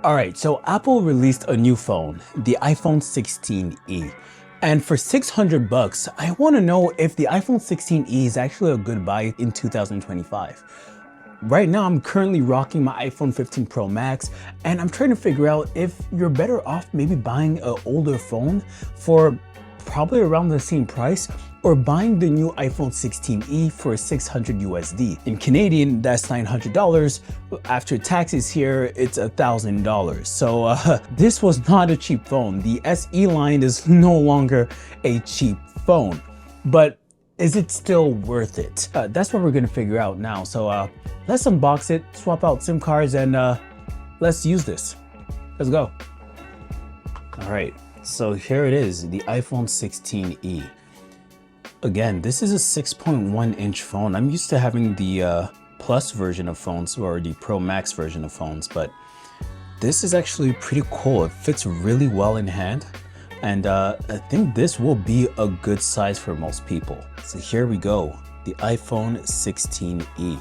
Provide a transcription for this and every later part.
All right, so Apple released a new phone, the iPhone 16e. And for 600 bucks, I want to know if the iPhone 16e is actually a good buy in 2025. Right now, I'm currently rocking my iPhone 15 Pro Max, and I'm trying to figure out if you're better off maybe buying an older phone for probably around the same price, or buying the new iPhone 16e for 600 USD. In Canadian, that's $900. After taxes here, it's $1,000. So this was not a cheap phone. The SE line is no longer a cheap phone, but is it still worth it? That's what we're gonna figure out now. So let's unbox it, swap out SIM cards, and let's use this. Let's go. All right, so here it is, the iPhone 16e. Again, this is a 6.1-inch phone. I'm used to having the Plus version of phones, or the Pro Max version of phones, but this is actually pretty cool. It fits really well in hand, and I think this will be a good size for most people. So here we go, the iPhone 16e.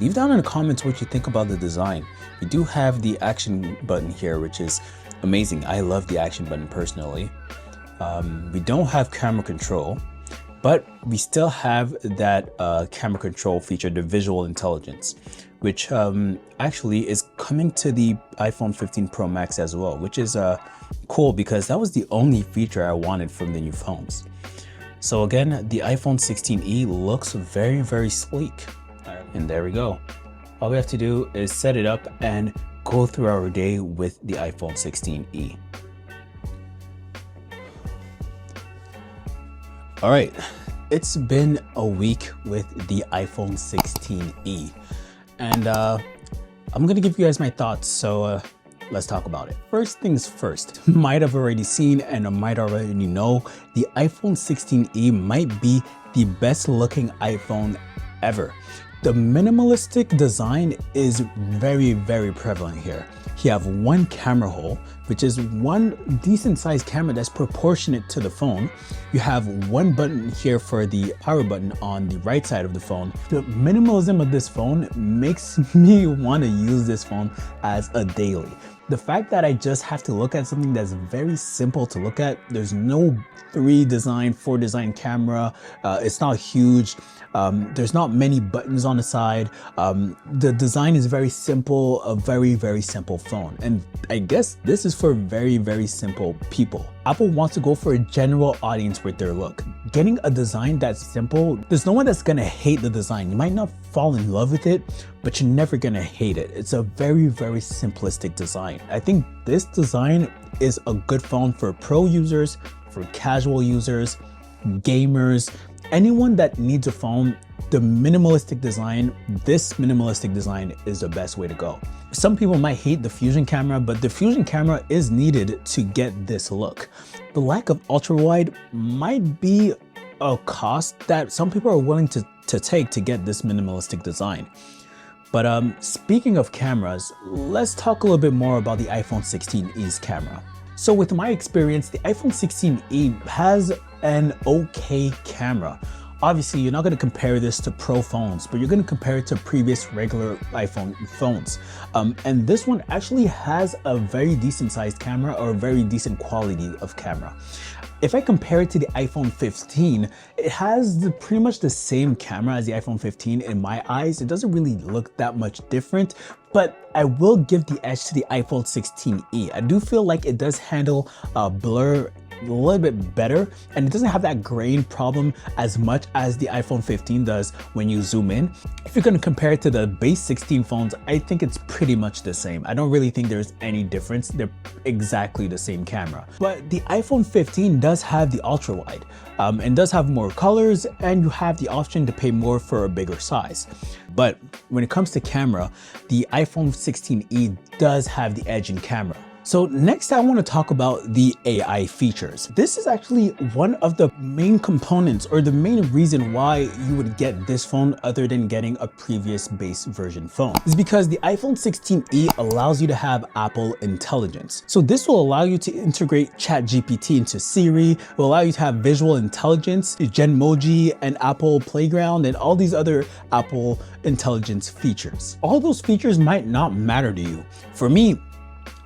Leave down in the comments what you think about the design. We do have the action button here, which is amazing. I love the action button personally. We don't have camera control, but we still have that camera control feature, the visual intelligence, which actually is coming to the iPhone 15 Pro Max as well, which is cool because that was the only feature I wanted from the new phones. So again, the iPhone 16e looks very, very sleek. And there we go. All we have to do is set it up and go through our day with the iPhone 16e. All right, it's been a week with the iPhone 16e, and I'm gonna give you guys my thoughts, so let's talk about it. First things first, might have already seen and might already know, the iPhone 16e might be the best looking iPhone ever. The minimalistic design is very, very prevalent here. You have one camera hole, which is one decent sized camera that's proportionate to the phone. You have one button here for the power button on the right side of the phone. The minimalism of this phone makes me want to use this phone as a daily. The fact that I just have to look at something that's very simple to look at, there's no 4 design camera, it's not huge, there's not many buttons on the side, the design is very simple, a very, very simple phone. And I guess this is for very, very simple people. Apple wants to go for a general audience with their look. Getting a design that's simple, there's no one that's gonna hate the design. You might not fall in love with it, but you're never gonna hate it. It's a very, very simplistic design. I think this design is a good phone for pro users, for casual users, gamers, anyone that needs a phone. The minimalistic design, this minimalistic design is the best way to go. Some people might hate the Fusion camera, but the Fusion camera is needed to get this look. The lack of ultra wide might be a cost that some people are willing to take to get this minimalistic design. But speaking of cameras, let's talk a little bit more about the iPhone 16e's camera. So with my experience, the iPhone 16e has an okay camera. Obviously, you're not going to compare this to Pro phones, but you're going to compare it to previous regular iPhone phones. And this one actually has a very decent sized camera, or a very decent quality of camera. If I compare it to the iPhone 15, it has pretty much the same camera as the iPhone 15 in my eyes. It doesn't really look that much different, but I will give the edge to the iPhone 16e. I do feel like it does handle blur a little bit better, and it doesn't have that grain problem as much as the iPhone 15 does when you zoom in. If you're going to compare it to the base 16 phones, I think it's pretty much the same. I don't really think there's any difference. They're exactly the same camera. But the iPhone 15 does have the ultra wide and does have more colors, and you have the option to pay more for a bigger size. But when it comes to camera, the iPhone 16e does have the edge in camera. So next I want to talk about the AI features. This is actually one of the main components, or the main reason why you would get this phone other than getting a previous base version phone, is because the iPhone 16e allows you to have Apple Intelligence. So this will allow you to integrate ChatGPT into Siri, it will allow you to have visual intelligence, Genmoji and Apple Playground, and all these other Apple Intelligence features. All those features might not matter to you. For me,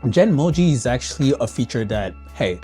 Genmoji is actually a feature that, hey,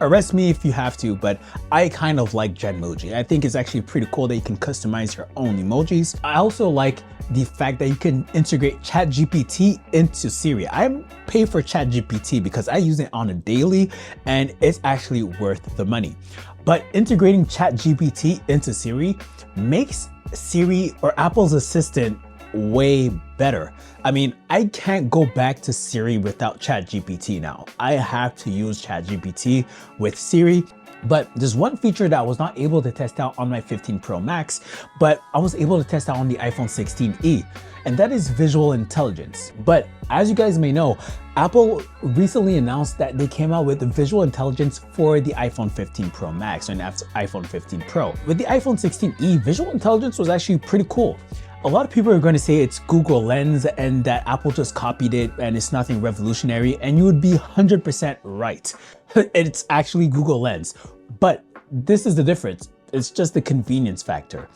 arrest me if you have to, but I kind of like Genmoji. I think it's actually pretty cool that you can customize your own emojis. I also like the fact that you can integrate ChatGPT into Siri. I pay for ChatGPT because I use it on a daily and it's actually worth the money. But integrating ChatGPT into Siri makes Siri or Apple's assistant way better. I mean, I can't go back to Siri without ChatGPT now. I have to use ChatGPT with Siri. But there's one feature that I was not able to test out on my 15 Pro Max, but I was able to test out on the iPhone 16e, and that is visual intelligence. But as you guys may know, Apple recently announced that they came out with visual intelligence for the iPhone 15 Pro Max and iPhone 15 Pro. With the iPhone 16e, visual intelligence was actually pretty cool. A lot of people are going to say it's Google Lens and that Apple just copied it and it's nothing revolutionary, and you would be 100% right. It's actually Google Lens, but this is the difference. It's just the convenience factor.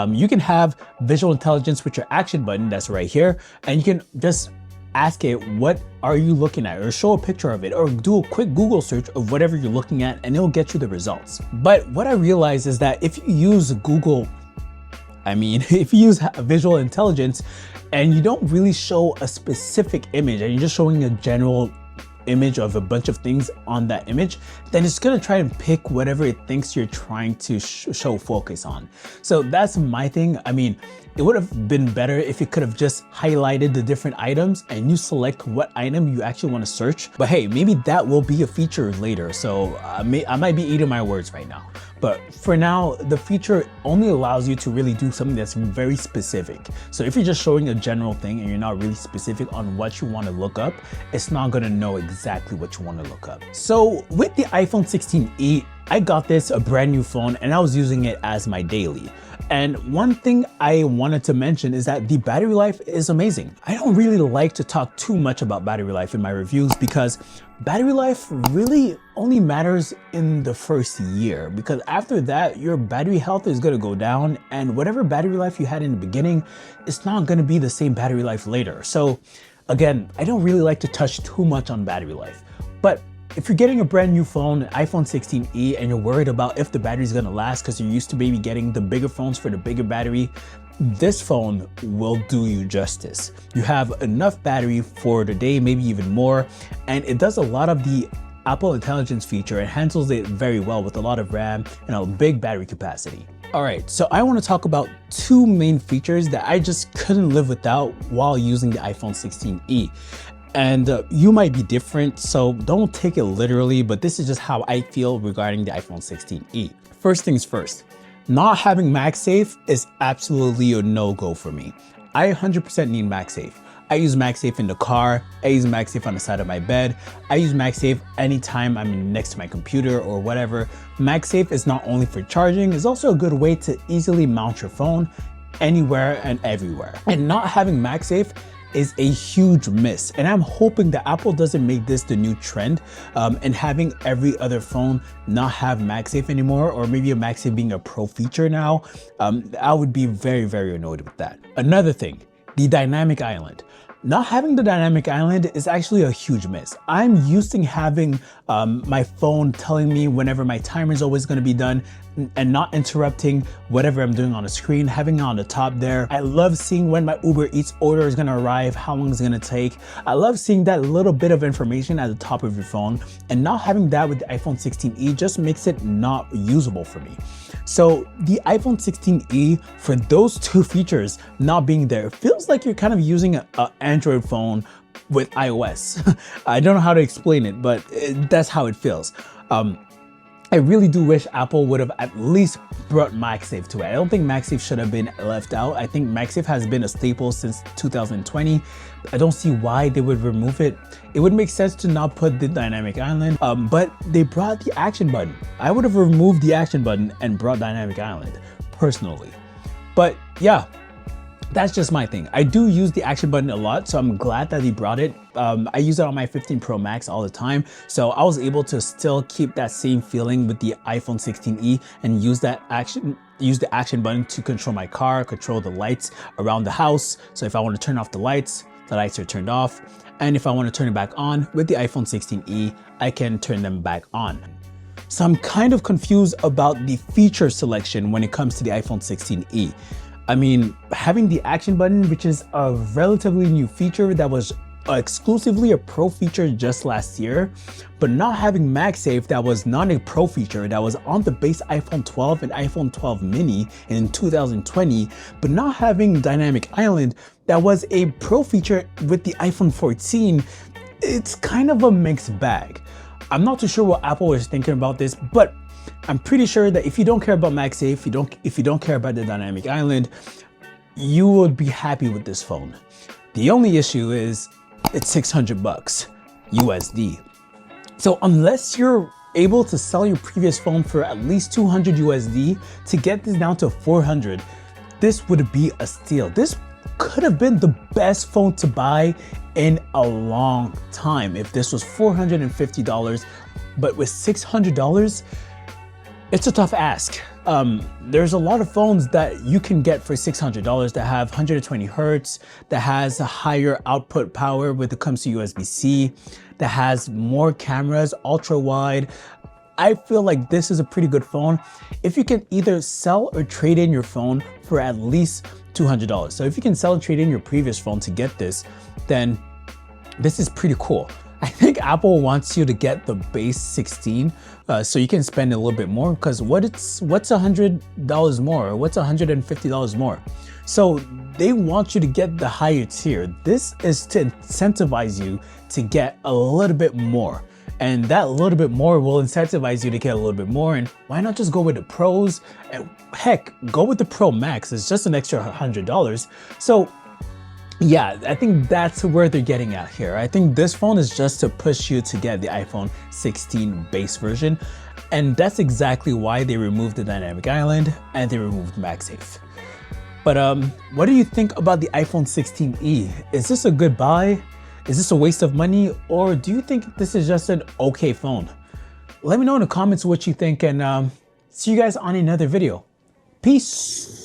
You can have visual intelligence with your action button that's right here, and you can just ask it, what are you looking at? Or show a picture of it, or do a quick Google search of whatever you're looking at, and it'll get you the results. But what I realized is that if you use if you use visual intelligence and you don't really show a specific image and you're just showing a general image of a bunch of things on that image, then it's going to try and pick whatever it thinks you're trying to show focus on. So that's my thing. I mean, it would have been better if it could have just highlighted the different items and you select what item you actually want to search. But hey, maybe that will be a feature later. So I might be eating my words right now. But for now, the feature only allows you to really do something that's very specific. So if you're just showing a general thing and you're not really specific on what you want to look up, it's not going to know exactly what you want to look up. So with the iPhone 16e, I got this, a brand new phone, and I was using it as my daily. And one thing I wanted to mention is that the battery life is amazing. I don't really like to talk too much about battery life in my reviews because battery life really only matters in the first year, because after that, your battery health is going to go down, and whatever battery life you had in the beginning, it's not going to be the same battery life later. So again, I don't really like to touch too much on battery life. But if you're getting a brand new phone, iPhone 16e, and you're worried about if the battery is going to last because you're used to maybe getting the bigger phones for the bigger battery, this phone will do you justice. You have enough battery for the day, maybe even more, and it does a lot of the Apple Intelligence feature. It handles it very well with a lot of RAM and a big battery capacity. All right, so I want to talk about two main features that I just couldn't live without while using the iPhone 16e. And you might be different, so don't take it literally, but this is just how I feel regarding the iPhone 16e. First things first, not having MagSafe is absolutely a no-go for me. I 100% need MagSafe. I use MagSafe in the car, I use MagSafe on the side of my bed, I use MagSafe anytime I'm next to my computer or whatever. MagSafe is not only for charging, it's also a good way to easily mount your phone anywhere and everywhere. And not having MagSafe is a huge miss, and I'm hoping that Apple doesn't make this the new trend and having every other phone not have MagSafe anymore, or maybe a MagSafe being a pro feature now. I would be very, very annoyed with that. Another thing, the dynamic island. Not having the dynamic island is actually a huge miss. I'm used to having my phone telling me whenever my timer is always going to be done and not interrupting whatever I'm doing on the screen, having it on the top there. I love seeing when my Uber Eats order is going to arrive, how long it's going to take. I love seeing that little bit of information at the top of your phone, and not having that with the iPhone 16e just makes it not usable for me. So the iPhone 16e, for those two features not being there, feels like you're kind of using an Android phone with iOS. I don't know how to explain it, but that's how it feels. I really do wish Apple would have at least brought MagSafe to it. I don't think MagSafe should have been left out. I think MagSafe has been a staple since 2020. I don't see why they would remove it. It would make sense to not put the dynamic island, but they brought the action button. I would have removed the action button and brought dynamic island, personally. But yeah, that's just my thing. I do use the action button a lot, so I'm glad that he brought it. I use it on my 15 Pro Max all the time, so I was able to still keep that same feeling with the iPhone 16e and use the action button to control my car, control the lights around the house. So if I want to turn off the lights, the lights are turned off. And if I want to turn it back on with the iPhone 16e, I can turn them back on. So I'm kind of confused about the feature selection when it comes to the iPhone 16e. I mean, having the action button, which is a relatively new feature that was exclusively a pro feature just last year, but not having MagSafe, that was not a pro feature, that was on the base iPhone 12 and iPhone 12 mini in 2020, but not having Dynamic Island, that was a pro feature with the iPhone 14, it's kind of a mixed bag. I'm not too sure what Apple is thinking about this, but I'm pretty sure that if you don't care about MagSafe, if you don't care about the Dynamic Island, you would be happy with this phone. The only issue is it's $600 USD. So unless you're able to sell your previous phone for at least $200 USD to get this down to 400, this would be a steal. This could have been the best phone to buy in a long time if this was $450, but with $600, it's a tough ask. There's a lot of phones that you can get for $600 that have 120 Hertz, that has a higher output power when it comes to USB-C, that has more cameras, ultra wide. I feel like this is a pretty good phone if you can either sell or trade in your phone for at least $200. So if you can sell and trade in your previous phone to get this, then this is pretty cool. I think Apple wants you to get the base 16 so you can spend a little bit more, because what's $100 more, or what's $150 more? So they want you to get the higher tier. This is to incentivize you to get a little bit more. And that little bit more will incentivize you to get a little bit more. And why not just go with the pros? And heck, go with the Pro Max. It's just an extra $100. So yeah, I think that's where they're getting at here. I think this phone is just to push you to get the iPhone 16 base version. And that's exactly why they removed the Dynamic Island and they removed MagSafe. But what do you think about the iPhone 16e? Is this a good buy? Is this a waste of money? Or do you think this is just an okay phone? Let me know in the comments what you think, and see you guys on another video. Peace.